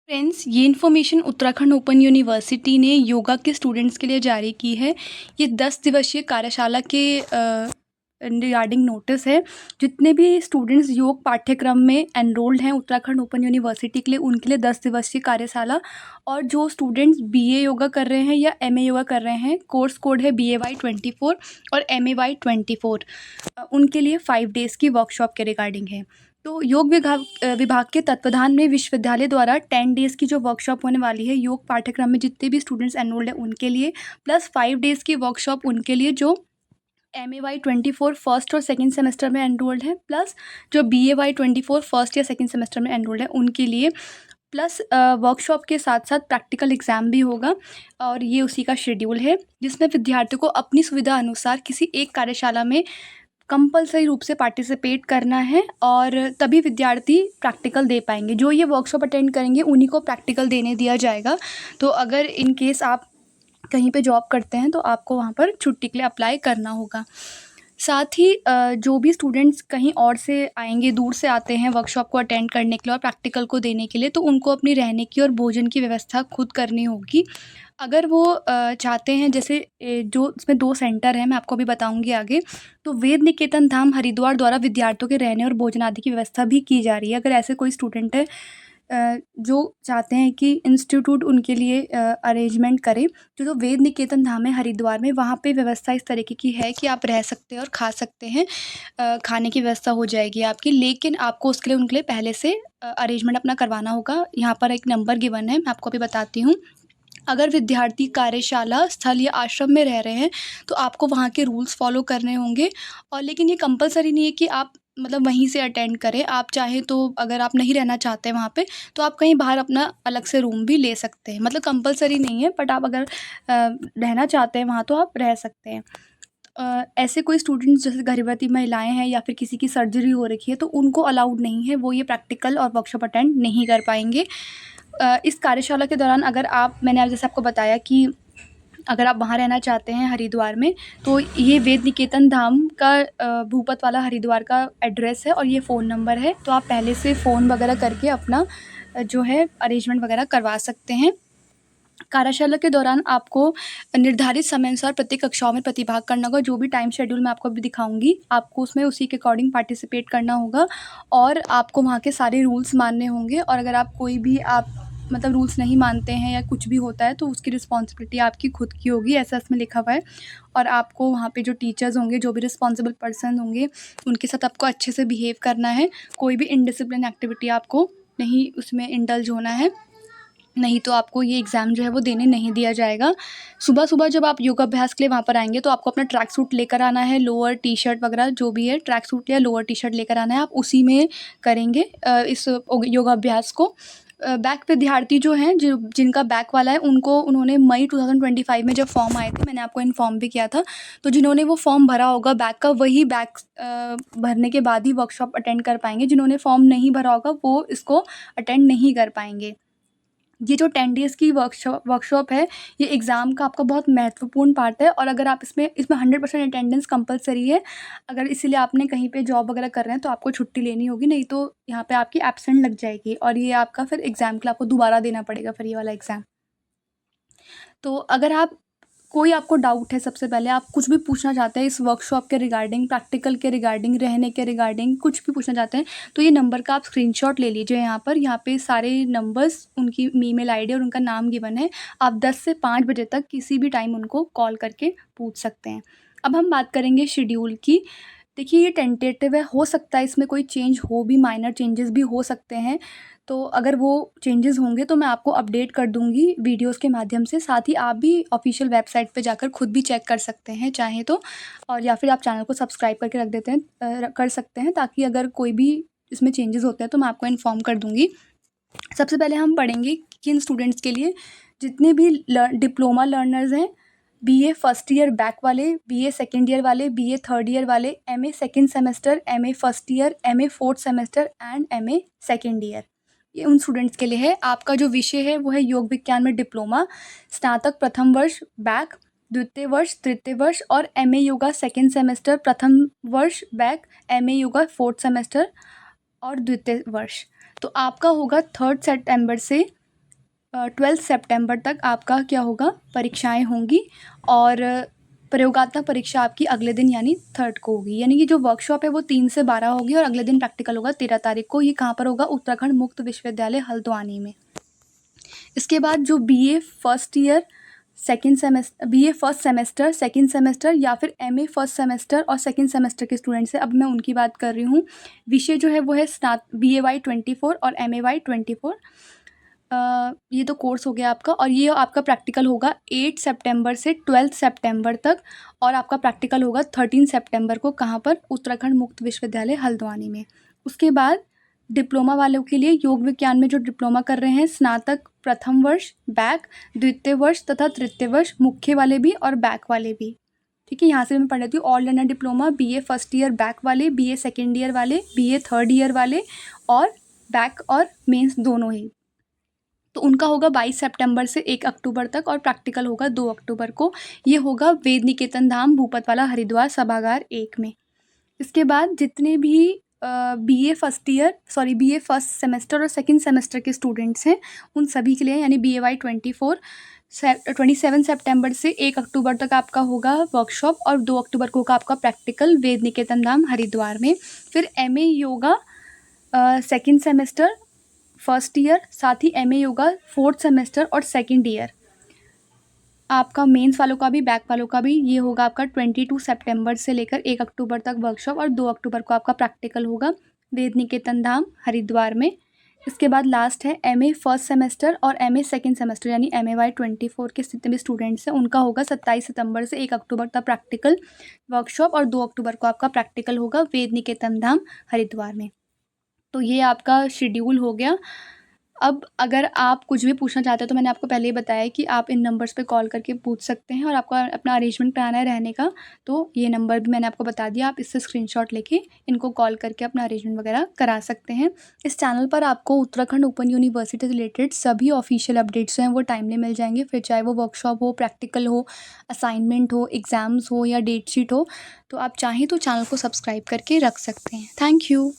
Friends, ये information Uttarakhand open university ने योगा के स्टूडेंट्स के लिए जारी की है। ये 10 दिवसीय कार्यशाला के रिगार्डिंग नोटिस है। जितने भी स्टूडेंट्स योग पाठ्यक्रम में एनरोल्ड हैं उत्तराखंड ओपन यूनिवर्सिटी के लिए, उनके लिए 10 दिवसीय कार्यशाला। और जो स्टूडेंट्स बीए योगा कर रहे हैं या एमए योगा कर रहे हैं, कोर्स कोड है BAY24 और MAY24, उनके लिए 5 डेज़ की वर्कशॉप के रिगार्डिंग है। तो योग विभाग के तत्वाधान में विश्वविद्यालय द्वारा 10 डेज़ की जो वर्कशॉप होने वाली है योग पाठ्यक्रम में जितने भी स्टूडेंट्स एनरोल्ड हैं उनके लिए, प्लस 5 डेज़ की वर्कशॉप उनके लिए जो MAY24 फर्स्ट और सेकंड सेमेस्टर में एनरोल्ड है, प्लस जो BAY24 फर्स्ट या सेकंड सेमेस्टर में एनरोल्ड है उनके लिए, प्लस वर्कशॉप के साथ साथ प्रैक्टिकल एग्ज़ाम भी होगा। और ये उसी का शेड्यूल है जिसमें विद्यार्थियों को अपनी सुविधा अनुसार किसी एक कार्यशाला में कंपल्सरी रूप से पार्टिसिपेट करना है और तभी विद्यार्थी प्रैक्टिकल दे पाएंगे। जो ये वर्कशॉप अटेंड करेंगे उन्हीं को प्रैक्टिकल देने दिया जाएगा। तो अगर इन केस आप कहीं पे जॉब करते हैं तो आपको वहाँ पर छुट्टी के लिए अप्लाई करना होगा। साथ ही जो भी स्टूडेंट्स कहीं और से आएंगे, दूर से आते हैं वर्कशॉप को अटेंड करने के लिए और प्रैक्टिकल को देने के लिए, तो उनको अपनी रहने की और भोजन की व्यवस्था खुद करनी होगी। अगर वो चाहते हैं, जैसे जो इसमें 2 सेंटर हैं, मैं आपको अभी बताऊंगी आगे। तो वेद निकेतन धाम हरिद्वार द्वारा विद्यार्थियों के रहने और भोजन आदि की व्यवस्था भी की जा रही है। अगर ऐसे कोई स्टूडेंट है जो चाहते हैं कि इंस्टीट्यूट उनके लिए अरेंजमेंट करे, जो वेद निकेतन धाम है हरिद्वार में, वहाँ पे व्यवस्था इस तरीके की है कि आप रह सकते हैं और खा सकते हैं। खाने की व्यवस्था हो जाएगी आपकी, लेकिन आपको उसके लिए उनके लिए पहले से अरेंजमेंट अपना करवाना होगा। यहाँ पर एक नंबर गिवन है, मैं आपको अभी बताती हूँ। अगर विद्यार्थी कार्यशाला स्थल या आश्रम में रह रहे हैं तो आपको वहाँ के रूल्स फॉलो करने होंगे। और लेकिन ये कंपलसरी नहीं है कि आप मतलब वहीं से अटेंड करें। आप चाहें तो, अगर आप नहीं रहना चाहते वहाँ पे, तो आप कहीं बाहर अपना अलग से रूम भी ले सकते हैं। मतलब कंपलसरी नहीं है, बट आप अगर रहना चाहते हैं वहाँ तो आप रह सकते हैं। ऐसे कोई स्टूडेंट्स जैसे गर्भवती महिलाएं हैं या फिर किसी की सर्जरी हो रखी है तो उनको अलाउड नहीं है, वो ये प्रैक्टिकल और वर्कशॉप अटेंड नहीं कर पाएंगे। इस कार्यशाला के दौरान अगर आप, मैंने अब जैसे आपको बताया कि अगर आप वहाँ रहना चाहते हैं हरिद्वार में, तो ये वेद निकेतन धाम का भूपत वाला हरिद्वार का एड्रेस है और ये फ़ोन नंबर है। तो आप पहले से फ़ोन वगैरह करके अपना जो है अरेंजमेंट वगैरह करवा सकते हैं। कार्यशाला के दौरान आपको निर्धारित समय अनुसार प्रत्येक कक्षाओं में प्रतिभाग करना होगा। जो भी टाइम शेड्यूल मैं आपको अभी दिखाऊंगी, आपको उसमें उसी के अकॉर्डिंग पार्टिसिपेट करना होगा और आपको वहाँ के सारे रूल्स मानने होंगे। और अगर आप कोई भी मतलब रूल्स नहीं मानते हैं या कुछ भी होता है तो उसकी रिस्पॉन्सिबिलिटी आपकी खुद की होगी, ऐसा इसमें लिखा हुआ है। और आपको वहाँ पे जो टीचर्स होंगे, जो भी रिस्पॉन्सिबल पर्सन होंगे, उनके साथ आपको अच्छे से बिहेव करना है। कोई भी इनडिसिप्लिन एक्टिविटी आपको नहीं उसमें इंडल्ज होना है, नहीं तो आपको ये एग्ज़ाम जो है वो देने नहीं दिया जाएगा। सुबह-सुबह जब आप योगाभ्यास के लिए वहाँ पर आएँगे तो आपको अपना ट्रैक सूट लेकर आना है, लोअर टी-शर्ट वगैरह जो भी है, ट्रैक सूट या लोअर टी-शर्ट लेकर आना है। आप उसी में करेंगे इस योगाभ्यास को। बैक विद्यार्थी जो हैं, जो जिनका बैक वाला है, उनको उन्होंने मई 2025 में जब फॉर्म आए थे, मैंने आपको इन्फॉर्म भी किया था, तो जिन्होंने वो फॉर्म भरा होगा बैक का, वही बैक भरने के बाद ही वर्कशॉप अटेंड कर पाएँगे। जिन्होंने फॉर्म नहीं भरा होगा वो इसको अटेंड नहीं कर पाएँगे। ये जो 10 डेज़ की वर्कशॉप है, ये एग्ज़ाम का आपका बहुत महत्वपूर्ण पार्ट है। और अगर आप इसमें 100% अटेंडेंस कंपलसरी है। अगर इसीलिए आपने कहीं पे जॉब वगैरह कर रहे हैं तो आपको छुट्टी लेनी होगी, नहीं तो यहाँ पे आपकी एब्सेंट लग जाएगी और ये आपका फिर एग्ज़ाम के लिए आपको दोबारा देना पड़ेगा फिर ये वाला एग्ज़ाम। तो अगर आप, कोई आपको डाउट है, सबसे पहले आप कुछ भी पूछना चाहते हैं इस वर्कशॉप के रिगार्डिंग, प्रैक्टिकल के रिगार्डिंग, रहने के रिगार्डिंग, कुछ भी पूछना चाहते हैं, तो ये नंबर का आप स्क्रीनशॉट ले लीजिए। यहाँ पे सारे नंबर्स, उनकी ईमेल आईडी और उनका नाम गिवन है। आप 10 से 5 बजे तक किसी भी टाइम उनको कॉल करके पूछ सकते हैं। अब हम बात करेंगे शेड्यूल की। देखिए, ये टेंटेटिव है, हो सकता है इसमें कोई चेंज हो भी, माइनर चेंजेस भी हो सकते हैं। तो अगर वो चेंजेस होंगे तो मैं आपको अपडेट कर दूँगी वीडियोज़ के माध्यम से। साथ ही आप भी ऑफ़िशियल वेबसाइट पे जाकर खुद भी चेक कर सकते हैं चाहें तो, और या फिर आप चैनल को सब्सक्राइब करके रख देते हैं, कर सकते हैं, ताकि अगर कोई भी इसमें चेंजेस होते हैं तो मैं आपको इन्फॉर्म कर दूँगी। सबसे पहले हम पढ़ेंगे किन स्टूडेंट्स के लिए, जितने भी डिप्लोमा लर्नर्स हैं, बीए फर्स्ट ईयर बैक वाले, बीए सेकंड ईयर वाले, बीए थर्ड ईयर वाले, MA second semester, MA first year, MA fourth semester and MA second year, ये उन स्टूडेंट्स के लिए है। आपका जो विषय है वो है योग विज्ञान में डिप्लोमा, स्नातक प्रथम वर्ष बैक, द्वितीय वर्ष, तृतीय वर्ष, और एमए योगा सेकंड सेमेस्टर प्रथम वर्ष back, MA yoga fourth semester और द्वितीय वर्ष। तो आपका होगा 3 सितंबर से 12 सितंबर तक आपका क्या होगा, परीक्षाएं होंगी। और प्रयोगात्मक परीक्षा आपकी अगले दिन यानी 3rd को होगी। यानी कि जो वर्कशॉप है वो 3 से 12 होगी और अगले दिन प्रैक्टिकल होगा 13 तारीख को। ये कहाँ पर होगा, उत्तराखंड मुक्त विश्वविद्यालय हल्द्वानी में। इसके बाद जो BA first year BA first semester, second semester या फिर एमए फर्स्ट सेमेस्टर और सेकेंड सेमेस्टर के स्टूडेंट्स हैं, अब मैं उनकी बात कर रही हूँ। विषय जो है वो है BAY 24 और MAY 24। ये तो कोर्स हो गया आपका। और ये आपका प्रैक्टिकल होगा 8 सितंबर से 12 सितंबर तक और आपका प्रैक्टिकल होगा 13 सितंबर को। कहाँ पर, उत्तराखंड मुक्त विश्वविद्यालय हल्द्वानी में। उसके बाद डिप्लोमा वालों के लिए योग विज्ञान में जो डिप्लोमा कर रहे हैं, स्नातक प्रथम वर्ष बैक, द्वितीय वर्ष तथा तृतीय वर्ष, मुख्य वाले भी और बैक वाले भी। ठीक है, यहाँ से मैं पढ़ लेती हूँ। All learner diploma, BA first year back वाले, BA सेकेंड ईयर वाले, BA थर्ड ईयर वाले और बैक और मेंस दोनों ही। तो उनका होगा 22 सितंबर से 1 अक्टूबर तक और प्रैक्टिकल होगा 2 अक्टूबर को। ये होगा वेद निकेतन धाम, भूपतवाला, हरिद्वार, सभागार 1 में। इसके बाद जितने भी BA फर्स्ट सेमेस्टर और सेकंड सेमेस्टर के स्टूडेंट्स हैं, उन सभी के लिए यानी BAY 24 27 सितंबर से 1 अक्टूबर तक आपका होगा वर्कशॉप और 2 अक्टूबर को होगा आपका प्रैक्टिकल वेद निकेतन धाम हरिद्वार में। फिर MA yoga second semester first year, साथ ही MA योगा 4th सेमेस्टर और सेकंड ईयर। आपका मेंस वालों का भी बैक वालों का भी ये होगा आपका 22 सितंबर से लेकर 1 अक्टूबर तक वर्कशॉप और 2 अक्टूबर को आपका प्रैक्टिकल होगा वेद निकेतन धाम हरिद्वार में। इसके बाद लास्ट है MA फर्स्ट सेमेस्टर और MA सेकंड सेमेस्टर यानी MAY 24 के जितने भी स्टूडेंट्स हैं, उनका होगा 27 सितंबर से 1 अक्टूबर तक प्रैक्टिकल वर्कशॉप और 2 अक्टूबर को आपका प्रैक्टिकल होगा वेद निकेतन धाम हरिद्वार में। तो ये आपका शेड्यूल हो गया। अब अगर आप कुछ भी पूछना चाहते हो तो मैंने आपको पहले ही बताया कि आप इन नंबर्स पे कॉल करके पूछ सकते हैं और आपको अपना अरेंजमेंट कराना है रहने का, तो ये नंबर भी मैंने आपको बता दिया। आप इससे स्क्रीनशॉट लेके इनको कॉल करके अपना अरेंजमेंट वगैरह करा सकते हैं। इस चैनल पर आपको उत्तराखंड ओपन यूनिवर्सिटी से रिलेटेड सभी ऑफिशियल अपडेट्स हैं वो टाइमली मिल जाएंगे, फिर चाहे वो वर्कशॉप हो, प्रैक्टिकल हो, असाइनमेंट हो, एग्ज़ाम्स हो या डेट शीट हो। तो आप चाहें तो चैनल को सब्सक्राइब करके रख सकते हैं। Thank you.